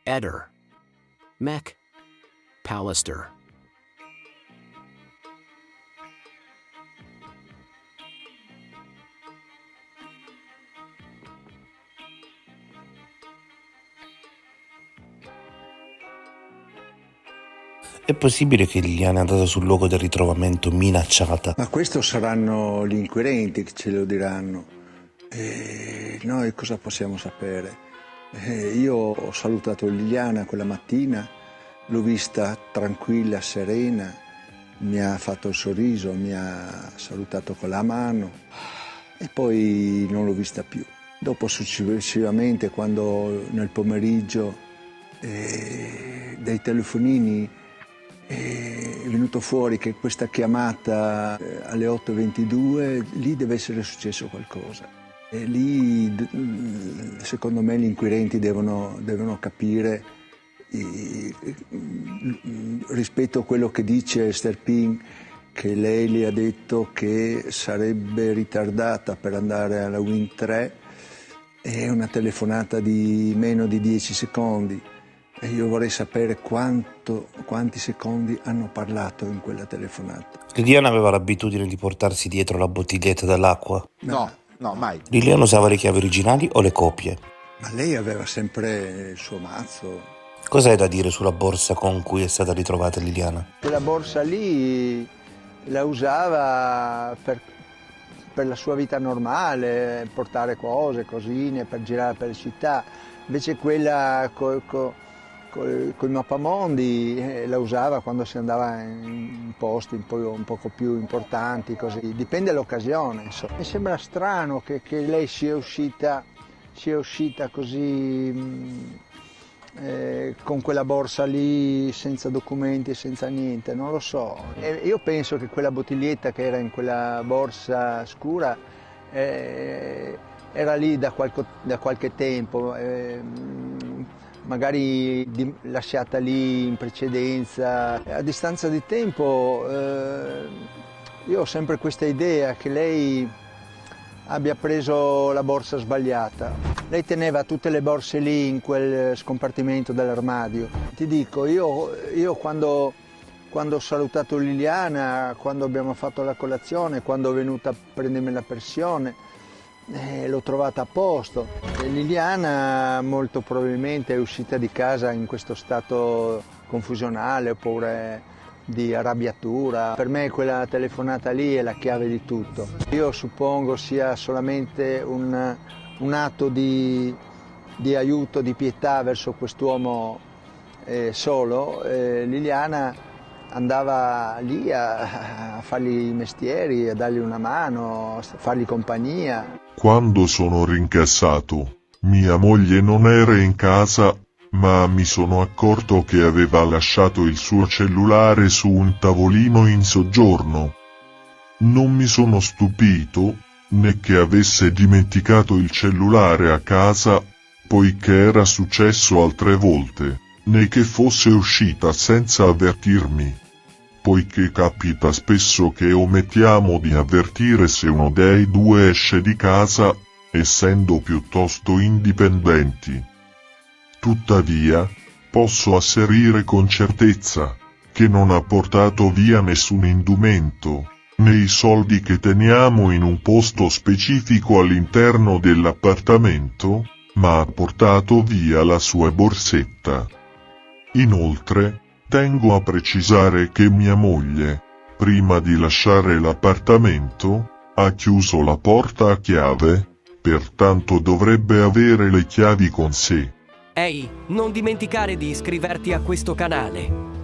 Eder. Mech. Pallister. È possibile che Liliana è andata sul luogo del ritrovamento minacciata? Ma questo saranno gli inquirenti che ce lo diranno. Noi cosa possiamo sapere? Io ho salutato Liliana quella mattina, l'ho vista tranquilla, serena, mi ha fatto il sorriso, mi ha salutato con la mano e poi non l'ho vista più. Dopo successivamente, quando nel pomeriggio dai telefonini è venuto fuori che questa chiamata alle 8:22, lì deve essere successo qualcosa. E lì, secondo me, gli inquirenti devono capire rispetto a quello che dice Esther Pin, che lei le ha detto che sarebbe ritardata per andare alla Wind 3, è una telefonata di meno di 10 secondi. E io vorrei sapere quanti secondi hanno parlato in quella telefonata. Liliana aveva l'abitudine di portarsi dietro la bottiglietta dell'acqua? No, mai. Liliana usava le chiavi originali o le copie? Ma lei aveva sempre il suo mazzo. Cosa hai da dire sulla borsa con cui è stata ritrovata Liliana? Quella borsa lì la usava per la sua vita normale, portare cose, cosine, per girare per le città. Invece quella con i mappamondi la usava quando si andava in posti un poco più importanti, così. Dipende dall'occasione, insomma. Mi sembra strano che lei sia uscita così con quella borsa lì, senza documenti e senza niente, non lo so. Io penso che quella bottiglietta che era in quella borsa scura era lì da qualche tempo. Magari lasciata lì in precedenza. A distanza di tempo io ho sempre questa idea che lei abbia preso la borsa sbagliata. Lei teneva tutte le borse lì in quel scompartimento dell'armadio. Ti dico, io quando ho salutato Liliana, quando abbiamo fatto la colazione, quando è venuta a prendermi la pressione, l'ho trovata a posto. Liliana molto probabilmente è uscita di casa in questo stato confusionale oppure di arrabbiatura. Per me quella telefonata lì è la chiave di tutto. Io suppongo sia solamente un atto di aiuto, di pietà verso quest'uomo solo. Liliana andava lì a fargli i mestieri, a dargli una mano, a fargli compagnia. Quando sono rincassato, mia moglie non era in casa, ma mi sono accorto che aveva lasciato il suo cellulare su un tavolino in soggiorno. Non mi sono stupito, né che avesse dimenticato il cellulare a casa, poiché era successo altre volte, né che fosse uscita senza avvertirmi, poiché capita spesso che omettiamo di avvertire se uno dei due esce di casa, essendo piuttosto indipendenti. Tuttavia, posso asserire con certezza che non ha portato via nessun indumento, né i soldi che teniamo in un posto specifico all'interno dell'appartamento, ma ha portato via la sua borsetta. Inoltre, tengo a precisare che mia moglie, prima di lasciare l'appartamento, ha chiuso la porta a chiave, pertanto dovrebbe avere le chiavi con sé. Ehi, non dimenticare di iscriverti a questo canale.